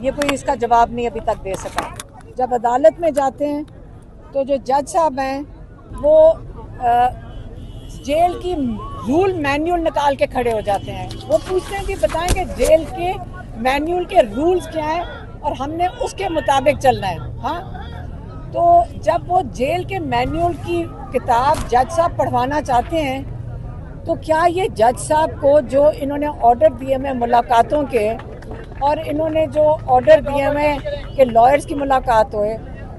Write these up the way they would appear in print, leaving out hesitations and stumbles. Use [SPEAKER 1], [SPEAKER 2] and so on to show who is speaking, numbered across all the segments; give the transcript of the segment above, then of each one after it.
[SPEAKER 1] ये कोई इसका जवाब नहीं अभी तक दे सका। जब अदालत में जाते हैं तो जो जज साहब हैं वो जेल की रूल मैनुअल निकाल के खड़े हो जाते हैं। वो पूछते हैं कि बताएं कि जेल के मैनुअल के रूल्स क्या हैं और हमने उसके मुताबिक चलना है। हाँ, तो जब वो जेल के मैनुअल की किताब जज साहब पढ़वाना चाहते हैं तो क्या ये जज साहब को जो इन्होंने ऑर्डर दिए हुए मुलाकातों के और इन्होंने जो ऑर्डर दिए हुए कि लॉयर्स की मुलाकात होए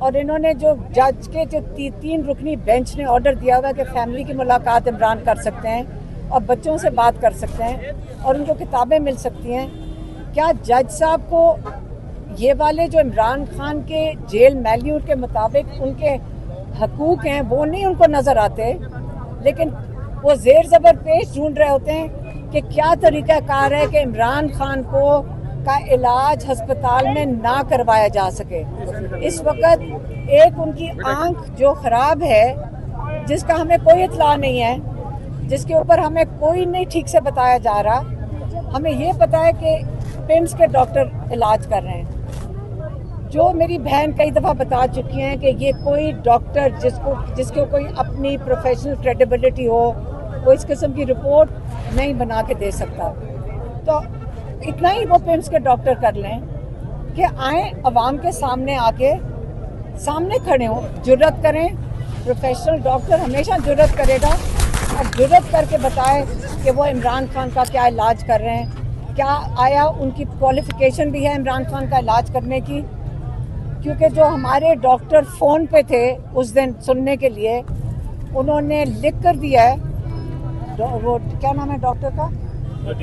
[SPEAKER 1] और इन्होंने जो जज के जो तीन रुकनी बेंच ने ऑर्डर दिया हुआ है कि फैमिली की मुलाकात इमरान कर सकते हैं और बच्चों से बात कर सकते हैं और उनको किताबें मिल सकती हैं, क्या जज साहब को ये वाले जो इमरान खान के जेल मैन्यूल के मुताबिक उनके हकूक़ हैं वो नहीं उनको नज़र आते, लेकिन वो ज़ेर ज़बर पेश ढूंढ रहे होते हैं कि क्या तरीक़ाकार है कि इमरान खान को का इलाज हस्पताल में ना करवाया जा सके। इस वक्त एक उनकी आंख जो ख़राब है जिसका हमें कोई इत्तला नहीं है, जिसके ऊपर हमें कोई नहीं ठीक से बताया जा रहा, हमें ये पता है कि पिम्स के डॉक्टर इलाज कर रहे हैं। जो मेरी बहन कई दफ़ा बता चुकी हैं कि ये कोई डॉक्टर जिसको कोई अपनी प्रोफेशनल क्रेडिबिलिटी हो वो इस किस्म की रिपोर्ट नहीं बना के दे सकता। तो इतना ही वो पिम्स के डॉक्टर कर लें कि आए अवाम के सामने आके सामने खड़े हों, जुर्रत करें। प्रोफेशनल डॉक्टर हमेशा जुर्रत करेगा और जुर्रत करके बताए कि वो इमरान खान का क्या इलाज कर रहे हैं, क्या आया उनकी क्वालिफ़िकेशन भी है इमरान खान का इलाज करने की। क्योंकि जो हमारे डॉक्टर फ़ोन पे थे उस दिन सुनने के लिए, उन्होंने लिख कर दिया है, वो क्या नाम है डॉक्टर का,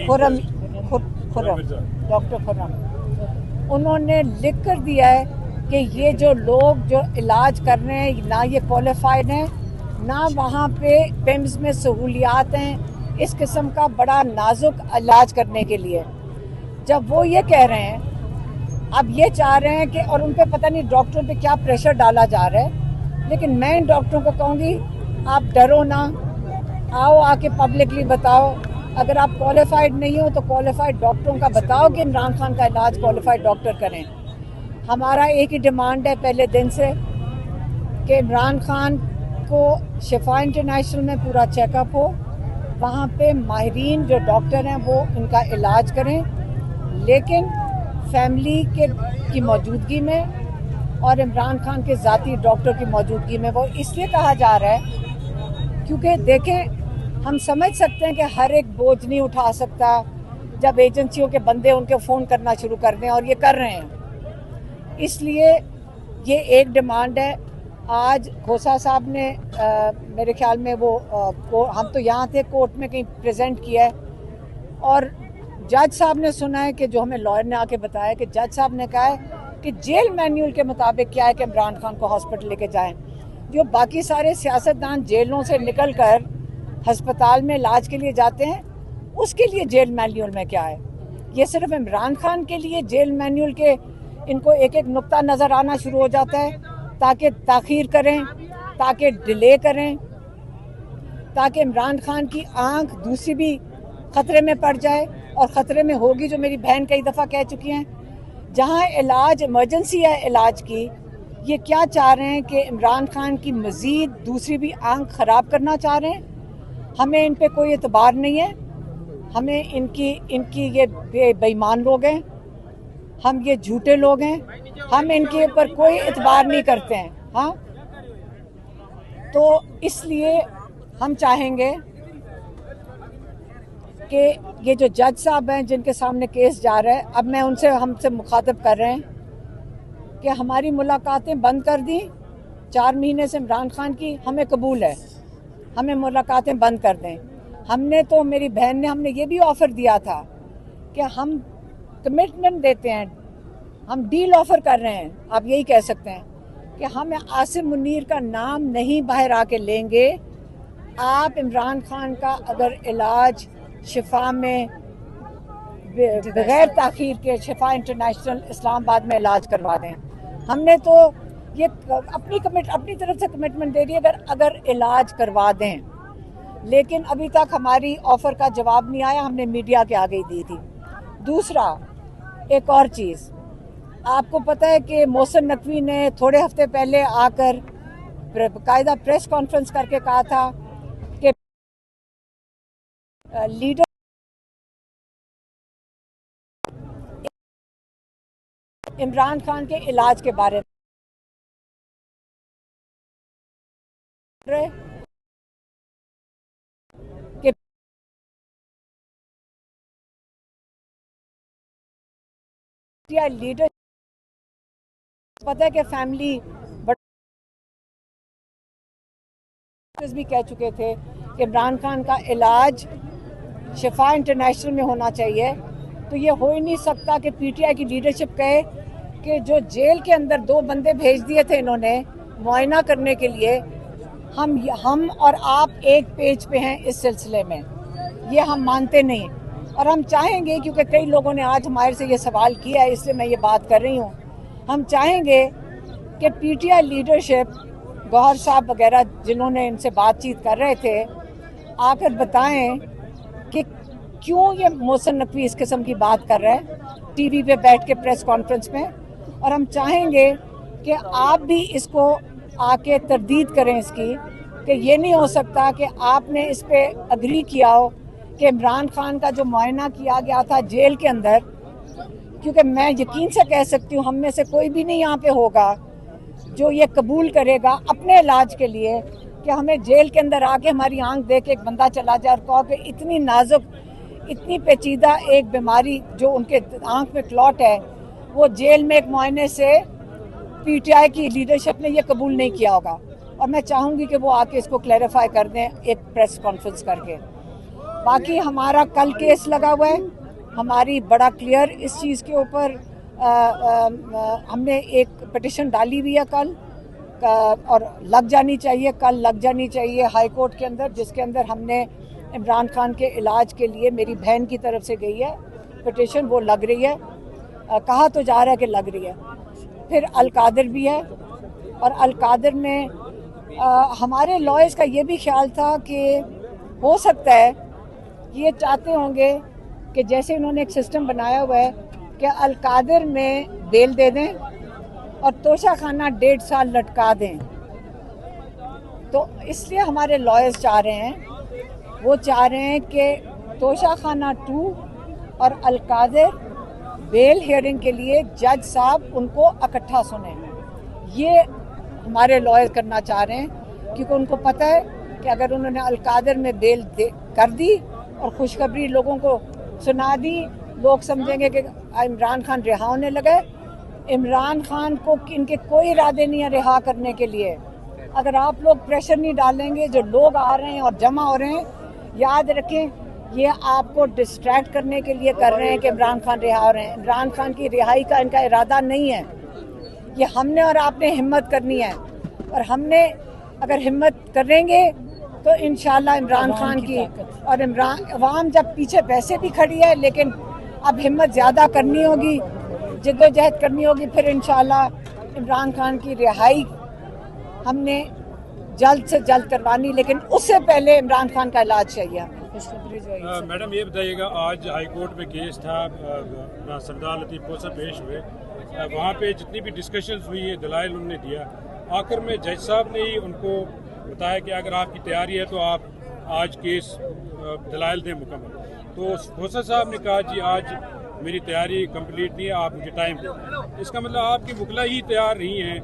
[SPEAKER 1] खुर्रम, डॉक्टर खुर्रम, उन्होंने लिख कर दिया है कि ये जो लोग जो इलाज कर रहे हैं ना ये क्वालिफाइड हैं, ना वहाँ पे पिम्स में सहूलियात हैं इस किस्म का बड़ा नाजुक इलाज करने के लिए। जब वो ये कह रहे हैं, अब ये चाह रहे हैं कि, और उन पे पता नहीं डॉक्टरों पे क्या प्रेशर डाला जा रहा है, लेकिन मैं इन डॉक्टरों को कहूँगी आप डरो ना, आओ आके पब्लिकली बताओ। अगर आप क्वालिफाइड नहीं हो तो क्वालिफाइड डॉक्टरों का बताओ कि इमरान खान का इलाज क्वालिफाइड डॉक्टर करें। हमारा एक ही डिमांड है पहले दिन से कि इमरान खान को शिफा इंटरनेशनल में पूरा चेकअप हो, वहाँ पे माहिरीन जो डॉक्टर हैं वो इनका इलाज करें, लेकिन फैमिली की मौजूदगी में और इमरान खान के ज़ाती डॉक्टर की मौजूदगी में। वो इसलिए कहा जा रहा है क्योंकि देखें, हम समझ सकते हैं कि हर एक बोझ नहीं उठा सकता जब एजेंसियों के बंदे उनके फ़ोन करना शुरू कर दें, और ये कर रहे हैं। इसलिए ये एक डिमांड है। आज खोसा साहब ने मेरे ख्याल में हम तो यहाँ थे, कोर्ट में कहीं प्रेजेंट किया है, और जज साहब ने सुना है कि जो हमें लॉयर ने आके बताया कि जज साहब ने कहा है कि जेल मैन्यूल के मुताबिक क्या है कि इमरान खान को हॉस्पिटल लेके जाएं। जो बाकी सारे सियासतदान जेलों से निकल कर हस्पताल में इलाज के लिए जाते हैं, उसके लिए जेल मैन्यूल में क्या है। ये सिर्फ इमरान खान के लिए जेल मैन्यूल के इनको एक एक नुक्ता नज़र आना शुरू हो जाता है ताकि ताख़ीर करें, ताकि डिले करें, ताकि इमरान खान की आंख दूसरी भी ख़तरे में पड़ जाए, और ख़तरे में होगी, जो मेरी बहन कई दफ़ा कह चुकी हैं। जहाँ इलाज इमरजेंसी है इलाज की, ये क्या चाह रहे हैं कि इमरान खान की मज़ीद दूसरी भी आंख ख़राब करना चाह रहे हैं। हमें इन पे कोई एतबार नहीं है, हमें इनकी ये बेईमान लोग हैं, हम ये झूठे लोग हैं, हम इनके ऊपर कोई एतबार नहीं करते हैं। हाँ, तो इसलिए हम चाहेंगे कि ये जो जज साहब हैं जिनके सामने केस जा रहा है, अब मैं हमसे मुखातिब कर रहे हैं कि हमारी मुलाकातें बंद कर दी 4 महीने से इमरान खान की, हमें कबूल है, हमें मुलाकातें बंद कर दें। हमने तो, मेरी बहन ने, हमने ये भी ऑफ़र दिया था कि हम कमिटमेंट देते हैं, हम डील ऑफ़र कर रहे हैं, आप यही कह सकते हैं कि हम आसिम मुनीर का नाम नहीं बाहर आके लेंगे। आप इमरान खान का अगर इलाज शिफा में बगैर ताख़ीर के शिफा इंटरनेशनल इस्लामाबाद में इलाज करवा दें। हमने तो ये अपनी तरफ से कमिटमेंट दे दी अगर इलाज करवा दें, लेकिन अभी तक हमारी ऑफ़र का जवाब नहीं आया, हमने मीडिया के आगे दी थी। दूसरा, एक और चीज़, आपको पता है कि मोहसिन नकवी ने थोड़े हफ्ते पहले आकर बाकायदा प्रेस कॉन्फ्रेंस करके कहा था कि लीडर इमरान खान के इलाज के बारे में कि लीडर पता है कि फैमिली भी कह चुके थे कि इमरान खान का इलाज शिफा इंटरनेशनल में होना चाहिए। तो ये हो ही नहीं सकता कि पीटीआई की लीडरशिप कहे कि जो जेल के अंदर 2 बंदे भेज दिए थे इन्होंने मुआयना करने के लिए, हम और आप एक पेज पे हैं इस सिलसिले में, ये हम मानते नहीं। और हम चाहेंगे, क्योंकि कई लोगों ने आज हमारे से ये सवाल किया है, इसलिए मैं ये बात कर रही हूँ, हम चाहेंगे कि पीटीआई लीडरशिप गौहर साहब वगैरह जिन्होंने इनसे बातचीत कर रहे थे आकर बताएं कि क्यों ये मोहसिन नकवी इस किस्म की बात कर रहा है टीवी पे बैठ के प्रेस कॉन्फ्रेंस में। और हम चाहेंगे कि आप भी इसको आके तरदीद करें इसकी, कि ये नहीं हो सकता कि आपने इस पे अग्री किया हो कि इमरान खान का जो मुआयना किया गया था जेल के अंदर, क्योंकि मैं यकीन से कह सकती हूँ हम में से कोई भी नहीं यहाँ पे होगा जो ये कबूल करेगा अपने इलाज के लिए कि हमें जेल के अंदर आके हमारी आंख देख के एक बंदा चला जाए और कहो कि इतनी नाजुक, इतनी पेचीदा एक बीमारी जो उनके आंख में क्लॉट है, वो जेल में एक मुआयने से पीटीआई की लीडरशिप ने ये कबूल नहीं किया होगा। और मैं चाहूँगी कि वो आके इसको क्लैरिफाई कर दें एक प्रेस कॉन्फ्रेंस करके। बाकी हमारा कल केस लगा हुआ है, हमारी बड़ा क्लियर इस चीज़ के ऊपर हमने एक पिटिशन डाली हुई है कल, और लग जानी चाहिए, कल लग जानी चाहिए हाई कोर्ट के अंदर, जिसके अंदर हमने इमरान खान के इलाज के लिए मेरी बहन की तरफ से गई है पिटिशन, वो लग रही है, कहा तो जा रहा है कि लग रही है। फिर अलकादर भी है, और अलकादर में हमारे लॉयर्स का ये भी ख्याल था कि हो सकता है ये चाहते होंगे कि जैसे इन्होंने एक सिस्टम बनाया हुआ है कि अलकादर में बेल दे दें और तोशा खाना 1.5 साल लटका दें। तो इसलिए हमारे लॉयर्स चाह रहे हैं, वो चाह रहे हैं कि तोशा खाना 2 और अलकादर बेल हियरिंग के लिए जज साहब उनको इकट्ठा सुने। ये हमारे लॉयर करना चाह रहे हैं, क्योंकि उनको पता है कि अगर उन्होंने अलकादर में बेल कर दी और खुशखबरी लोगों को सुना दी, लोग समझेंगे कि इमरान खान रिहा होने लगे। इमरान खान को इनके कोई इरादे नहीं है रिहा करने के लिए। अगर आप लोग प्रेशर नहीं डालेंगे, जो लोग आ रहे हैं और जमा हो रहे हैं, याद रखें ये आपको डिस्ट्रैक्ट करने के लिए कर रहे हैं कि इमरान खान रिहा हो रहे हैं। इमरान खान की रिहाई का इनका इरादा नहीं है। ये हमने और आपने हिम्मत करनी है, और हमने अगर हिम्मत करेंगे तो इंशाल्लाह इमरान खान की और अवाम जब पीछे वैसे भी खड़ी है, लेकिन अब हिम्मत ज़्यादा करनी होगी, जिद्दोजहद करनी होगी, फिर इंशाल्लाह इमरान खान की रिहाई हमने जल्द से जल्द करवानी, लेकिन उससे पहले इमरान खान का इलाज चाहिए हमें।
[SPEAKER 2] मैडम ये बताइएगा, आज हाई कोर्ट में केस था, सरदार लतीफ़ खोसा पेश हुए, वहाँ पे जितनी भी डिस्कशंस हुई है, दलाइल उन्होंने दिया, आखिर में जज साहब ने ही उनको बताया कि अगर आपकी तैयारी है तो आप आज केस दलाइल दें मुकम्मल। तो खोसा साहब ने कहा जी आज मेरी तैयारी कंप्लीट नहीं है, आप मुझे टाइम दें। इसका मतलब आपकी वकला ही तैयार नहीं है।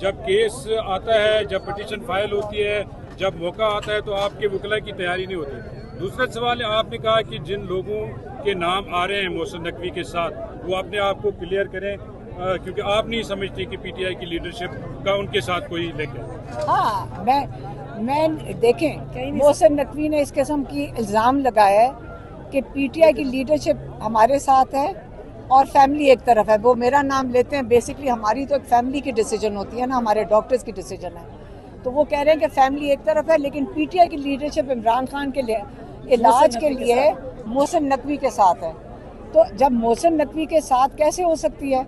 [SPEAKER 2] जब केस आता है, जब पिटीशन फाइल होती है, जब मौका आता है, तो आपके वकला की तैयारी नहीं होती। दूसरा सवाल है, आपने कहा कि जिन लोगों के नाम आ रहे हैं मोहसिन नकवी के साथ, वो अपने आप को क्लियर करें, क्योंकि आप नहीं समझते कि पीटीआई की लीडरशिप का उनके साथ कोई लिंक है।
[SPEAKER 1] हाँ, मैं देखें, मोहसिन नकवी ने इस किस्म की इल्ज़ाम लगाया है कि पीटीआई की लीडरशिप हमारे साथ है और फैमिली एक तरफ है। वो मेरा नाम लेते हैं, बेसिकली हमारी तो एक फैमिली की डिसीजन होती है ना, हमारे डॉक्टर्स की डिसीजन है। तो वो कह रहे हैं कि फैमिली एक तरफ है, लेकिन पीटीआई की लीडरशिप इमरान खान के लिए इलाज के लिए मोहसिन नकवी के साथ है। तो जब मोहसिन नकवी के साथ कैसे हो सकती है?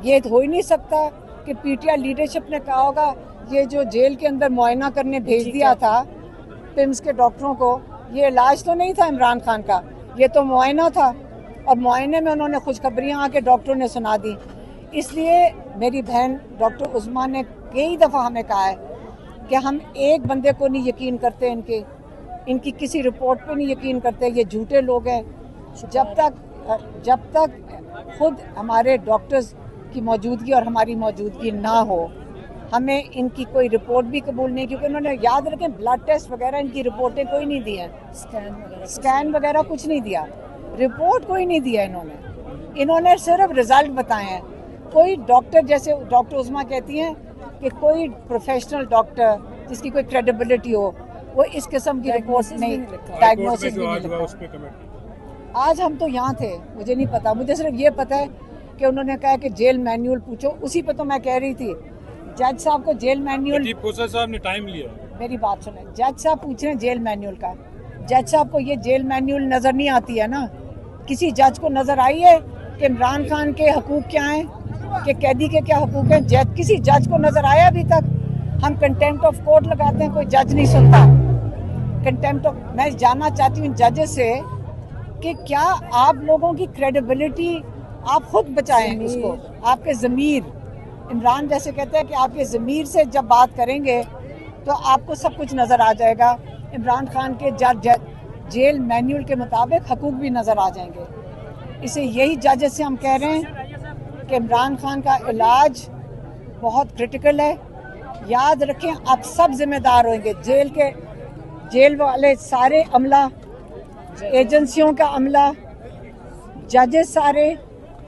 [SPEAKER 1] ये हो ही नहीं सकता कि पीटीआई लीडरशिप ने कहा होगा ये जो जेल के अंदर मुआयना करने भेज दिया था पिम्स के डॉक्टरों को, ये इलाज तो नहीं था इमरान खान का, ये तो मुआयना था, और मुआयने में उन्होंने खुशखबरियाँ आके डॉक्टरों ने सुना दी। इसलिए मेरी बहन डॉक्टर उस्मा ने कई दफ़ा हमें कहा है कि हम एक बंदे को नहीं यकीन करते, इनकी किसी रिपोर्ट पे नहीं यकीन करते, ये झूठे लोग हैं। जब तक खुद हमारे डॉक्टर्स की मौजूदगी और हमारी मौजूदगी ना हो, हमें इनकी कोई रिपोर्ट भी कबूल नहीं, क्योंकि उन्होंने, याद रखें, ब्लड टेस्ट वगैरह इनकी रिपोर्टें कोई नहीं दी हैं, स्कैन वगैरह कुछ नहीं दिया, रिपोर्ट कोई नहीं दिया इन्होंने सिर्फ रिजल्ट बताए हैं। कोई डॉक्टर, जैसे डॉक्टर उस्मा कहती हैं कि कोई प्रोफेशनल डॉक्टर जिसकी कोई क्रेडिबिलिटी हो, वो इस किस्म की रिपोर्ट नहीं, डायग्नोसिस भी नहीं लिखता। आज हम तो यहाँ थे, मुझे नहीं पता, मुझे सिर्फ ये पता है कि उन्होंने कहा कि जेल मैनुअल पूछो, उसी पे तो मैं कह रही थी जज साहब को जेल मैनुअल।
[SPEAKER 2] साहब ने टाइम लिया,
[SPEAKER 1] मेरी बात सुने, जज साहब पूछ रहे हैं जेल मैनुअल का, जज साहब को ये जेल मैनुअल नजर नहीं आती है ना? किसी जज को नजर आई है कि इमरान खान के हकूक क्या हैं, कि कैदी के क्या हकूक हैं? किसी जज को नजर आया अभी तक? हम कंटेम्प्ट ऑफ कोर्ट लगाते हैं, कोई जज नहीं सुनता। कंटेम्प्ट ऑफ, मैं जानना चाहती हूँ जजेस से कि क्या आप लोगों की क्रेडिबिलिटी आप खुद बचाएं उसको, आपके ज़मीर, इमरान जैसे कहते हैं कि आपके ज़मीर से जब बात करेंगे तो आपको सब कुछ नज़र आ जाएगा। इमरान खान के जेल मैनुअल के मुताबिक हकूक भी नज़र आ जाएंगे। इसे यही जजेस से हम कह रहे हैं कि इमरान खान का इलाज बहुत क्रिटिकल है। याद रखें, आप सब जिम्मेदार होंगे, जेल वाले सारे अमला, एजेंसियों का अमला, जजेस सारे,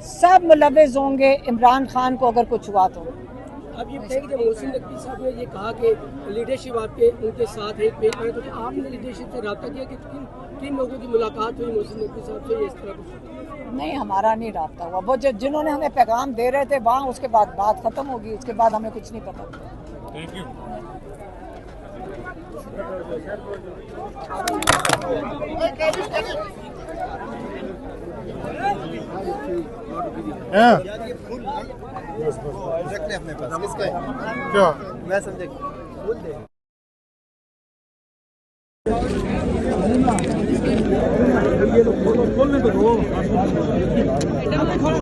[SPEAKER 1] सब मुलव्विस होंगे इमरान खान को अगर कुछ हुआ तो।
[SPEAKER 3] अब ये बताइए कि जब मोहसिन नकवी साहब ने ये कहा कि लीडरशिप आपके उनके साथ है, तो आपने लीडरशिप से रब्ता किया कि किन लोगों की मुलाकात हुई मोहसिन नकवी साहब से? इस तरह
[SPEAKER 1] नहीं, हमारा नहीं रब्ता हुआ, वो जिन्होंने हमें पैगाम दे रहे थे वहाँ, उसके बाद बात खत्म होगी, उसके बाद हमें कुछ नहीं पता।
[SPEAKER 2] Thank you.
[SPEAKER 4] अपने पास
[SPEAKER 2] क्या
[SPEAKER 4] मैं समझे बोलने तो